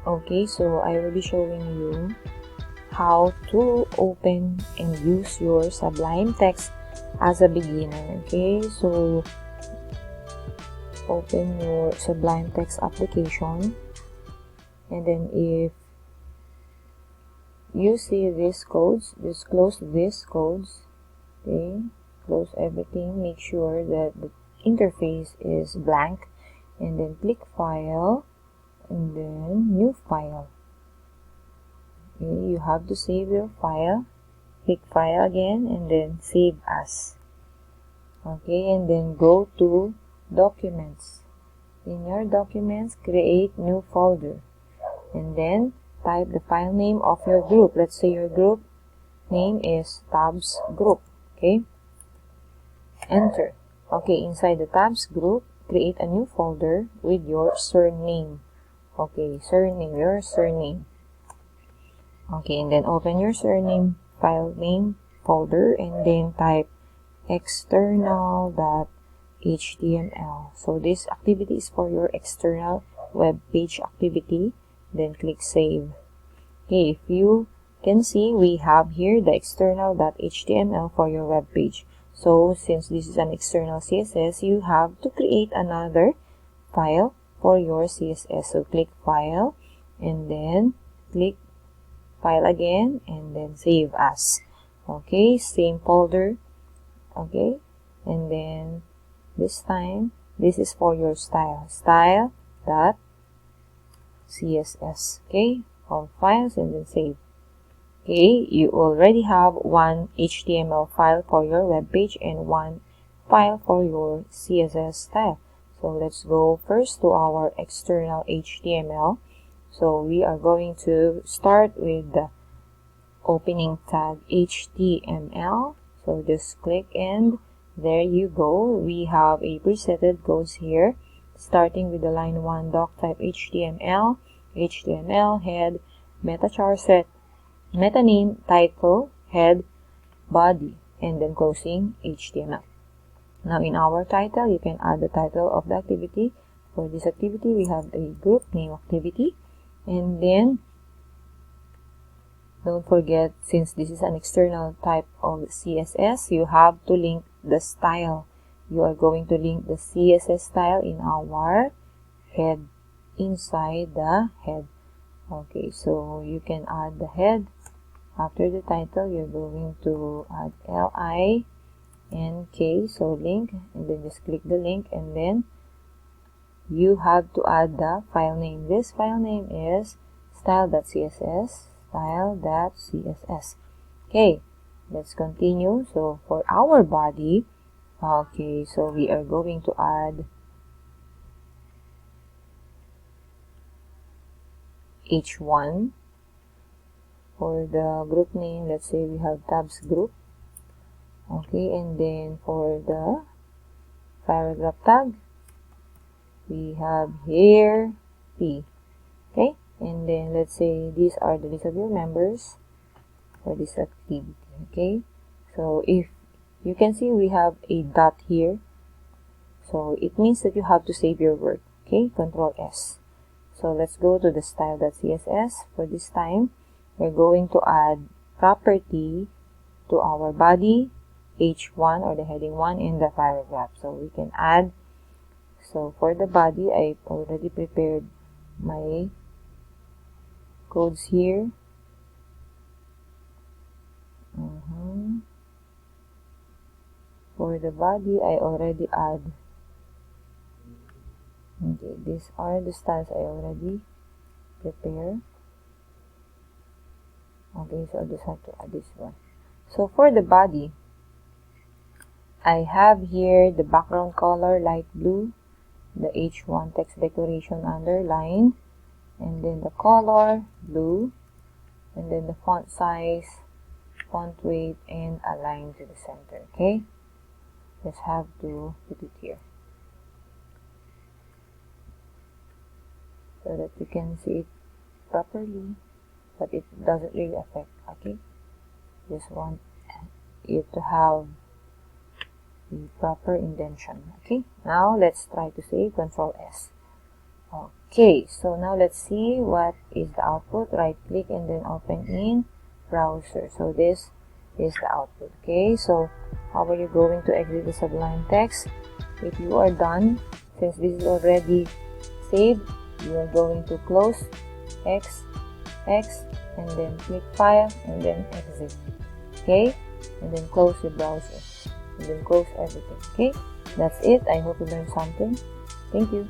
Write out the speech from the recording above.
Okay, so I will be showing you how to open and use your Sublime Text as a beginner. Okay, so open your Sublime Text application, and then if you see these codes, just close these codes. Okay, close everything. Make sure that the interface is blank, and then click File, and then New File. Okay, you have to save your file. Click File again, and then Save As. Okay, and then go to Documents. In your Documents, create new folder, and then type the file name of your group. Let's say your group name is Tabs Group. Okay, enter. Okay, inside the Tabs Group, create a new folder with your surname. Okay, surname, your surname. Okay, and then open your surname file name folder, and then type external.html. So this activity is for your external web page activity. Then click Save. Okay, if you can see, we have here the external.html for your web page. So since this is an external CSS, you have to create another file for your CSS. So click File, and then click File again, and then Save As. Okay, same folder. Okay, and then this time, this is for your style.css. Okay, all files, and then save. Okay, you already have one HTML file for your web page and one file for your CSS style. So let's go first to our external HTML. So we are going to start with the opening tag HTML. So just click, and there you go. We have a presetted codes here, starting with the line 1 doc type HTML, HTML, head, meta char set, meta name, title, head, body, and then closing HTML. Now in our title, you can add the title of the activity. For this activity, we have a group name activity, and then don't forget, since this is an external type of CSS, you have to link the style. You are going to link the CSS style in our head, inside the head. Okay, so you can add the head. After the title, you're going to add LINK, so link, and then just click the link, and then you have to add the file name. This file name is style.css. Style.css. Okay, let's continue. So for our body, okay, so we are going to add h1. For the group name, let's say we have tabs group. Okay, and then for the paragraph tag, we have here p. Okay, and then let's say these are the list of your members for this activity. Okay, so if you can see, we have a dot here, so it means that you have to save your work. Okay, Control S. So let's go to the style.css. For this time, we're going to add property to our body, h1 or the heading 1, in the paragraph. So we can add, so for the body, I already prepared my codes here. For the body, I already add. Okay, these are the styles I already prepare. Okay, so I just have to add this one. So for the body, I have here the background color light blue, the H1 text decoration underlined, and then the color blue, and then the font size, font weight, and align to the center. Okay, just have to put it here so that you can see it properly, but it doesn't really affect. Okay, just want it to have the proper indentation. Okay, now let's try to save. Control S. Okay, so now let's see what is the output. Right click and then open in browser. So this is the output. Okay, so how are you going to exit the Sublime Text? If you are done, since this is already saved, you are going to close X and then click File and then exit. Okay, and then close your browser and then close everything. Okay, that's it. I hope you learned something. Thank you.